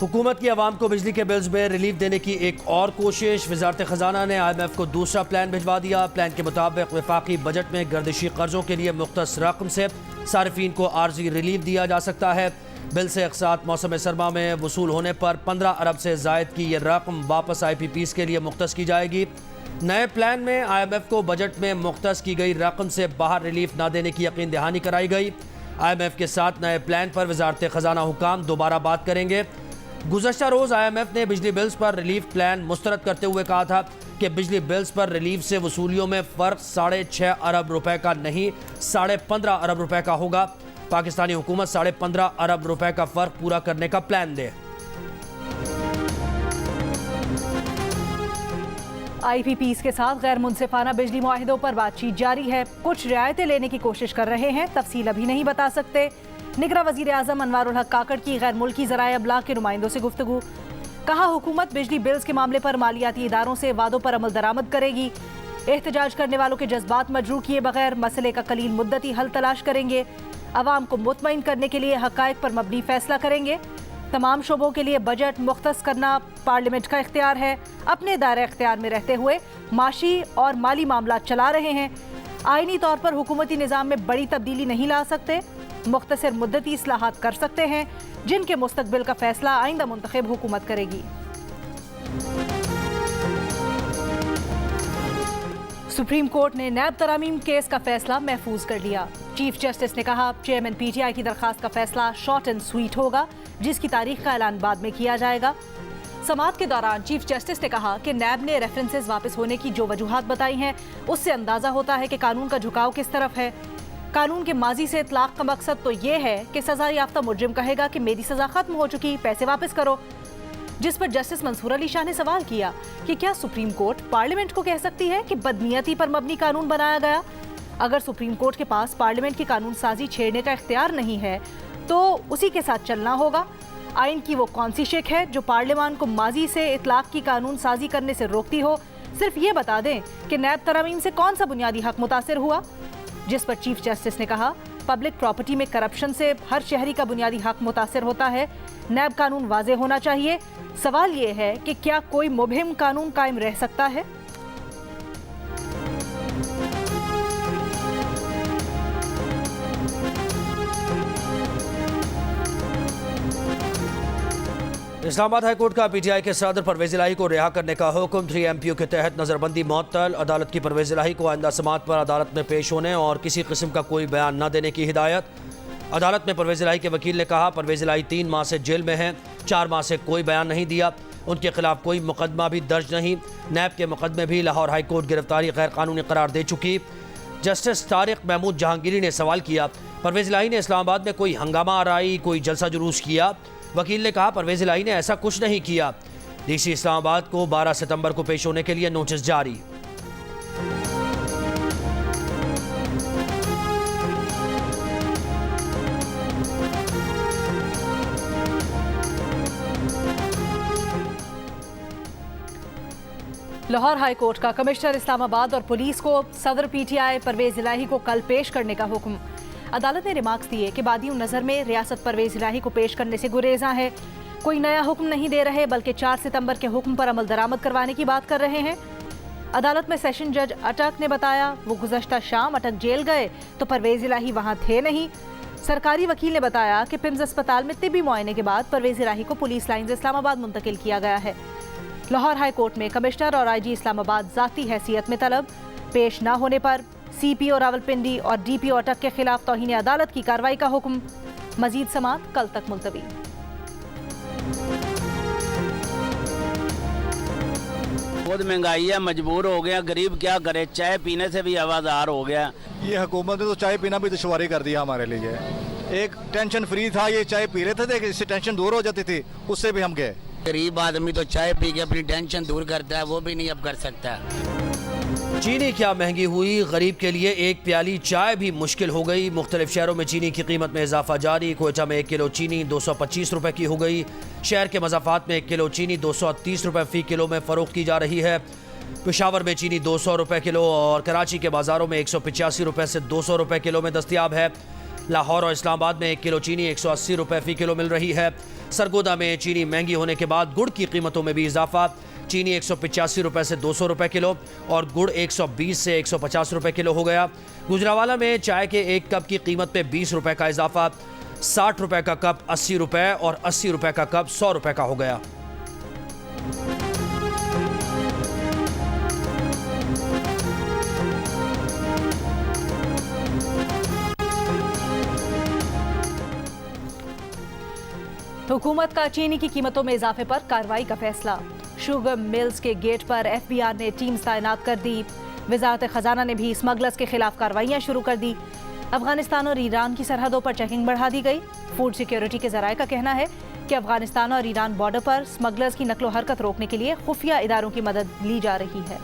हुकूमत की आवाम को बिजली के बिल्स में रिलीफ देने की एक और कोशिश। वजारत खजाना ने IMF को दूसरा प्लान भिजवा दिया। प्लान के मुताबिक वफाकी बजट में गर्दिशी कर्जों के लिए मुख्तस रकम से सार्फिन को आर्जी रिलीफ दिया जा सकता है। बिल से एक साथ मौसम सरमा में वसूल होने पर 15 अरब से जायद की यह रकम वापस IPPs के लिए मुख्तस की जाएगी। नए प्लान में IMF को बजट में मुख्तस की गई रकम से बाहर रिलीफ न देने की यकीन दहानी कराई गई। IMF के साथ नए प्लान पर वजारत खजाना हुकाम दोबारा बात करेंगे। गुज़श्ता रोज़ IMF ने बिजली बिल्स पर रिलीफ प्लान मुस्तरद करते हुए कहा था कि बिजली बिल्स पर रिलीफ से वसूलियों में फ़र्क 6.5 अरब रुपए का नहीं 15.5 अरब रुपए का होगा। पाकिस्तानी हुकूमत 15.5 अरब रुपए का फ़र्क पूरा करने का प्लान दे। IPPs के साथ गैर मुनसिफाना बिजली मुआहिदों पर बातचीत जारी है। कुछ रियायतें लेने की कोशिश कर रहे हैं, तफसील अभी नहीं बता सकते। निगरा वजीर आज़म अनवारुल हक काकड़ की गैर मुल्की ज़राए अबलाग के नुमाइंदों से गुफ्तगू। कहा हुकूमत बिजली बिल्स के मामले पर मालियाती इदारों से वादों पर अमल दरामद करेगी। एहतजाज करने वालों के जज्बात मजरूह किए बगैर मसले का कलील मुद्दती हल तलाश करेंगे। अवाम को मुतमईन करने के लिए हक़ाइक़ पर मबनी फैसला करेंगे। तमाम शोबों के लिए बजट मुख्तस करना पार्लियामेंट का इख्तियार है। अपने दायरे इख्तियार में रहते हुए माशी और माली मामला चला रहे हैं। आईनी तौर पर हुकूमती निज़ाम में बड़ी तब्दीली नहीं ला सकते। मुख्तसर मुद्दती इस्लाहात कर सकते हैं, जिनके मुस्तकबिल का फैसला आइंदा मुंतखब हुकूमत करेगी। सुप्रीम कोर्ट ने नैब तरामीम केस का फैसला महफूज कर लिया। चीफ जस्टिस ने कहा चेयरमैन PTI की दरखास्त का फैसला शॉर्ट एंड स्वीट होगा, जिसकी तारीख का ऐलान बाद में किया जाएगा। समाअत के दौरान चीफ जस्टिस ने कहा कि नैब ने रेफरेंसेस वापस होने की जो वजूहात बताई हैं, उससे अंदाजा होता है कि कानून का झुकाव किस तरफ है। कानून के माजी से इतलाक का मकसद तो ये है कि सजा याफ्ता मुजरिम कहेगा कि मेरी सजा खत्म हो चुकी, पैसे वापस करो। जिस पर जस्टिस मंसूर अली शाह ने सवाल किया कि क्या सुप्रीम कोर्ट पार्लियामेंट को कह सकती है कि बदनीयती पर मबनी कानून बनाया गया? अगर सुप्रीम कोर्ट के पास पार्लियामेंट की कानून साजी छेड़ने का इख्तियार नहीं है तो उसी के साथ चलना होगा। आइन की वो कौन सी शिक है जो पार्लियामान को माजी से इतलाक की कानून साजी करने से रोकती हो? सिर्फ ये बता दें कि नैब तरामीम से कौन सा बुनियादी हक मुतासिर हुआ। जिस पर चीफ जस्टिस ने कहा पब्लिक प्रॉपर्टी में करप्शन से हर शहरी का बुनियादी हक मुतासिर होता है। नैब कानून वाज़े होना चाहिए। सवाल ये है कि क्या कोई मुबहिम कानून कायम रह सकता है? इस्लामाबाद हाई कोर्ट का PTI के सदर परवेज इलाही को रिहा करने का हुक्म। 3 MPO के तहत नज़रबंदी मुअत्तल। अदालत की परवेज इलाही को आइंदा समाअत पर अदालत में पेश होने और किसी किस्म का कोई बयान न देने की हिदायत। अदालत में परवेज इलाही के वकील ने कहा परवेज इलाही 3 माह से जेल में हैं, 4 माह से कोई बयान नहीं दिया, उनके खिलाफ कोई मुकदमा भी दर्ज नहीं। नैब के मुकदमे भी लाहौर हाई कोर्ट गिरफ्तारी गैर कानूनी करार दे चुकी। जस्टिस तारिक महमूद जहांगीरी ने सवाल किया परवेज इलाही ने इस्लामाबाद में कोई हंगामा आराई, कोई जलसा जुलूस किया? वकील ने कहा परवेज इलाही ने ऐसा कुछ नहीं किया। DC इस्लामाबाद को 12 सितंबर को पेश होने के लिए नोटिस जारी। लाहौर हाई कोर्ट का कमिश्नर इस्लामाबाद और पुलिस को सदर PTI परवेज इलाही को कल पेश करने का हुक्म। अदालत ने रिमार्क्स दिए कि बादियों नज़र में रियासत परवेज इलाही को पेश करने से गुरेजा है। कोई नया हुक्म नहीं दे रहे बल्कि 4 सितंबर के हुक्म पर अमल दरामद करवाने की बात कर रहे हैं। अदालत में सेशन जज अटक ने बताया वो गुज़श्ता शाम अटक जेल गए तो परवेज इलाही वहाँ थे नहीं। सरकारी वकील ने बताया कि पिम्स अस्पताल में तिब्बी मुआयने के बाद परवेज इलाही को पुलिस लाइन्स इस्लामाबाद मुंतकिल किया गया है। लाहौर हाई कोर्ट में कमिश्नर और IG इस्लामाबाद ज़ाती हैसियत में तलब। पेश न होने पर CPO रावलपिंडी और DPO अटक के खिलाफ तौहीन अदालत की कार्रवाई का हुक्म। मजीद समाअत कल तक मुलतवी। बहुत महंगाई है, मजबूर हो गया, गरीब क्या करे, चाय पीने से भी आवाज़ार हो गया। ये हुकूमत ने तो चाय पीना भी दुश्वारी कर दिया हमारे लिए। एक टेंशन फ्री था, ये चाय पी रहे थे, इससे टेंशन दूर हो जाती थी, उससे भी हम गए। गरीब आदमी तो चाय पी के अपनी टेंशन दूर करता है, वो भी नहीं अब कर सकता। चीनी क्या महंगी हुई, गरीब के लिए एक प्याली चाय भी मुश्किल हो गई। मुख्तलिफ शहरों में चीनी की कीमत में इजाफा जारी। कोयटा में 1 किलो चीनी 225 रुपए की हो गई। शहर के मज़ाफ़ात में 1 किलो चीनी 230 रुपए फ़ी किलो में फ़रोख्त की जा रही है। पेशावर में चीनी 200 रुपए किलो और कराची के बाज़ारों में 185 रुपए से 200 रुपए किलो में दस्तियाब है। लाहौर और इस्लामाबाद में 1 किलो चीनी 180 रुपए फ़ी किलो मिल रही है। सरगोदा में चीनी महंगी होने के बाद गुड़ की कीमतों में भी इजाफा। चीनी 185 रुपये से 200 रुपये किलो और गुड़ 120 से 150 रुपये किलो हो गया। गुजरावाला में चाय के एक कप की कीमत पे 20 रुपये का इजाफा। 60 रुपये का कप 80 रुपये और 80 रुपये का कप 100 रुपये का हो गया। हुकूमत का चीनी की कीमतों में इजाफे पर कार्रवाई का फैसला। शुगर मिल्स के गेट पर FBI ने टीम्स तैनात कर दी। वजारत खजाना ने भी स्मगलर्स के खिलाफ कार्रवाइयां शुरू कर दी। अफगानिस्तान और ईरान की सरहदों पर चेकिंग बढ़ा दी गई। फूड सिक्योरिटी के जराये का कहना है कि अफगानिस्तान और ईरान बॉर्डर पर स्मगलर्स की नकलो हरकत रोकने के लिए खुफिया इदारों की मदद ली जा रही है।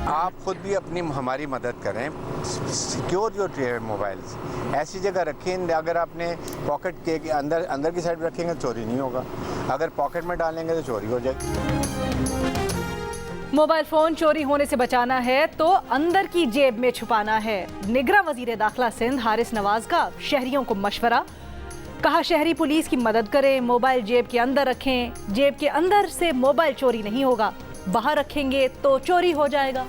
आप खुद भी अपनी हमारी मदद करें, सिक्योर योर मोबाइल्स, ऐसी जगह रखें। अगर आपने पॉकेट के अंदर की साइड रखेंगे तो चोरी नहीं होगा, अगर पॉकेट में डालेंगे तो चोरी हो जाएगी। मोबाइल फोन चोरी होने से बचाना है तो अंदर की जेब में छुपाना है। निगरां वजीर दाखिला सिंध हारिस नवाज का शहरियों को मशवरा। कहा शहरी पुलिस की मदद करें, मोबाइल जेब के अंदर रखें। जेब के अंदर से मोबाइल चोरी नहीं होगा, बाहर रखेंगे तो चोरी हो जाएगा।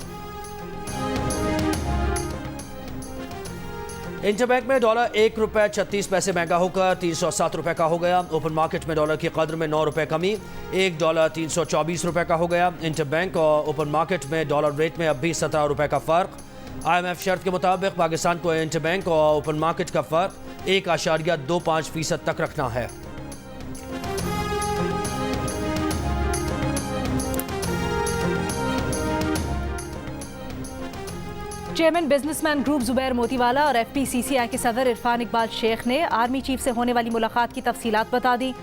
इंटरबैंक में डॉलर 1 रुपये 36 पैसे महंगा होकर 307 रुपये का हो गया। ओपन मार्केट में डॉलर की कदर में 9 रुपये कमी, 1 डॉलर 324 रुपये का हो गया। इंटरबैंक और ओपन मार्केट में डॉलर रेट में अब भी 17 रुपये का फ़र्क। IMF शर्त के मुताबिक पाकिस्तान को इंटरबैंक और ओपन मार्केट का फ़र्क 1.25% तक रखना है। Chairman businessman group Zubair Motiwala और FPCCI के सदर इरफान इकबाल शेख ने आर्मी चीफ से होने वाली मुलाकात की तफसीलात बता दी।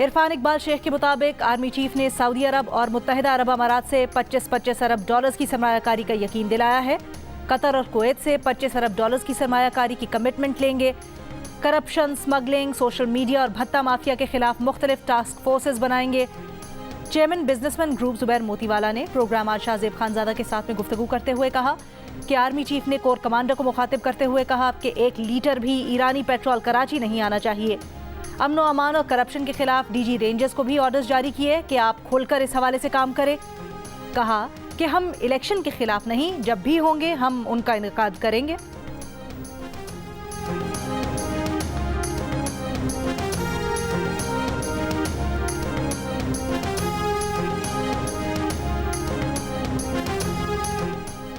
इरफान इकबाल शेख के मुताबिक आर्मी चीफ ने सऊदी अरब और मुत्तहिदा अरब अमारात से 25 अरब डॉलर्स की सरमायाकारी का यकीन दिलाया है। कतर और कुवैत से 25 अरब डॉलर्स की सरमायाकारी की कमिटमेंट लेंगे। करप्शन, स्मगलिंग, सोशल मीडिया और भत्ता माफिया के खिलाफ मुख्तलिफ टास्क फोर्सेज बनाएंगे। Chairman businessman group Zubair Motiwala ने प्रोग्राम आज शाहजेब खानजादा के साथ में गुफ्तगू करते हुए कहा कि आर्मी चीफ ने कोर कमांडर को मुखातिब करते हुए कहा कि 1 लीटर भी ईरानी पेट्रोल कराची नहीं आना चाहिए। अमन व अमान और करप्शन के खिलाफ DG रेंजर्स को भी ऑर्डर्स जारी किए कि आप खुलकर इस हवाले से काम करें। कहा कि हम इलेक्शन के खिलाफ नहीं, जब भी होंगे हम उनका इनेकाद करेंगे।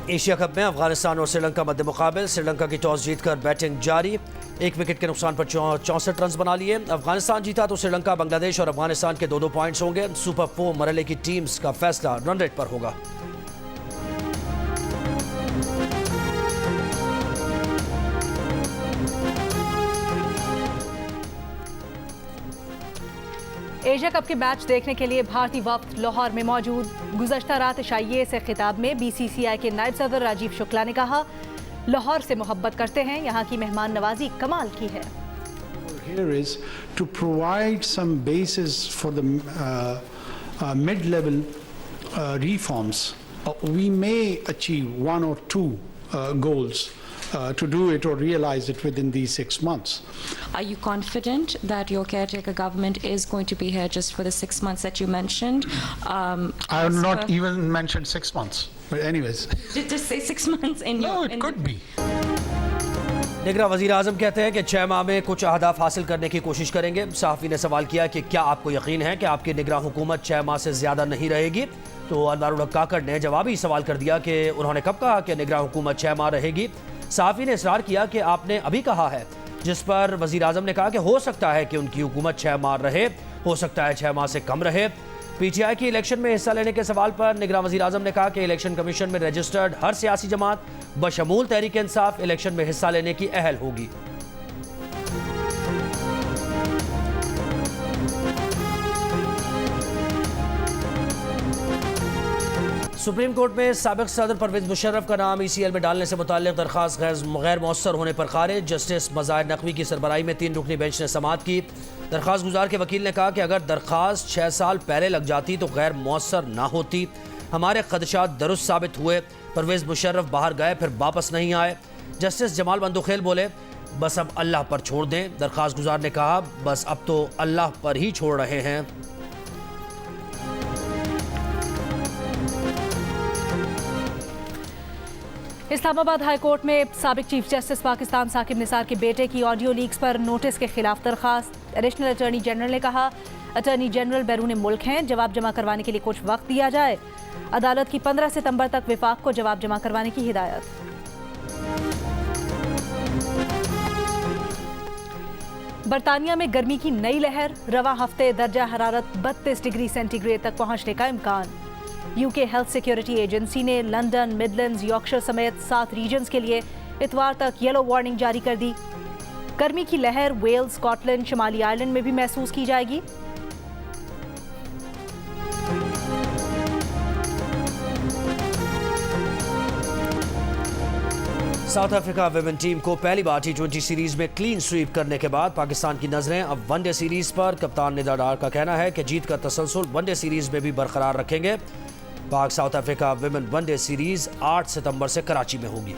एशिया कप में अफगानिस्तान और श्रीलंका मध्य मुकाबल। श्रीलंका की टॉस जीतकर बैटिंग जारी, 1 विकेट के नुकसान पर 64 रन बना लिए। अफगानिस्तान जीता तो श्रीलंका, बांग्लादेश और अफगानिस्तान के 2-2 पॉइंट्स होंगे। सुपर 4 मरहले की टीम्स का फैसला रन रेट पर होगा। एशिया कप के मैच देखने के लिए भारतीय वफ्द लाहौर में मौजूद। गुज़श्ता रात शाइए से खिताब में BCCI के नायब सदर राजीव शुक्ला ने कहा लाहौर से मोहब्बत करते हैं, यहाँ की मेहमान नवाजी कमाल की है। Here is to provide some basis for the mid-level reforms. We may achieve 1 or 2 goals to do it or realize it within these 6 months. Are you confident that your caretaker government is going to be here just for the 6 months that you mentioned? I have not even mentioned 6 months. But anyways. Just say 6 months in your... No, it could be. निगरां वज़ीर आज़म कहते हैं कि 6 माह में कुछ अहदाफ हासिल करने की कोशिश करेंगे। सहाफ़ी ने सवाल किया कि क्या आपको यकीन है कि आपकी निगरां हुकूमत 6 माह से ज़्यादा नहीं रहेगी, तो अनवारुल हक काकड़ ने जवाबी सवाल कर दिया कि उन्होंने कब कहा कि निगरां हुकूमत 6 माह रहेगी। सहाफ़ी ने इसरार किया कि आपने अभी कहा है, जिस पर वज़ीर आज़म ने कहा कि हो सकता है कि उनकी हुकूमत 6 माह रहे, हो सकता है 6 माह से कम रहे। PTI की इलेक्शन में हिस्सा लेने के सवाल पर निगरां वज़ीर आज़म ने कहा कि इलेक्शन कमीशन में रजिस्टर्ड हर सियासी जमात बशमूल तहरीक इंसाफ इलेक्शन में हिस्सा लेने की अहल होगी। सुप्रीम कोर्ट में साबिक सदर परवेज मुशर्रफ का नाम ECL में डालने से मुताल्लिक दरख्वास्त गैर मौसर होने पर खारिज। जस्टिस मज़ाहिर नकवी की सरबराही में 3 रुकनी बेंच ने समाअत की। दरख्वास्त गुजार के वकील ने कहा कि अगर दरख्वास्त 6 साल पहले लग जाती तो गैर मौसर ना होती। हमारे खदशात दुरुस्त साबित हुए। परवेज मुशर्रफ बाहर गए, फिर वापस नहीं आए। जस्टिस जमाल बंदुखेल बोले, बस अब अल्लाह पर छोड़ दें। दरख्वास्त गुजार ने कहा, बस अब तो अल्लाह पर ही छोड़ रहे हैं। इस्लामाबाद हाई कोर्ट में साबिक चीफ जस्टिस पाकिस्तान साकिब निसार के बेटे की ऑडियो लीक्स पर नोटिस के खिलाफ दरखास्त। एडिशनल अटॉर्नी जनरल ने कहा, अटॉर्नी जनरल बैरून मुल्क हैं, जवाब जमा करवाने के लिए कुछ वक्त दिया जाए। अदालत की 15 सितंबर तक विफाक को जवाब जमा करवाने की हिदायत। बरतानिया में गर्मी की नई लहर, रवा हफ्ते दर्जा हरारत 32 डिग्री सेंटीग्रेड तक पहुंचने का इम्कान। यूके हेल्थ सिक्योरिटी एजेंसी ने लंदन, मिडलैंड्स, यॉर्कशायर समेत 7 रीजन्स के लिए इतवार तक येलो वार्निंग जारी कर दी। गर्मी की लहर वेल्स, स्कॉटलैंड, शिमाली आइलैंड में भी महसूस की जाएगी। साउथ अफ्रीका विमेन टीम को पहली बार T20 सीरीज में क्लीन स्वीप करने के बाद पाकिस्तान की नजरें अब वनडे सीरीज पर। कप्तान निदा डार का कहना है कि जीत का तसलसल वनडे सीरीज में भी बरकरार रखेंगे। पाक south Africa women one day series 8 सितंबर से कराची में होगी।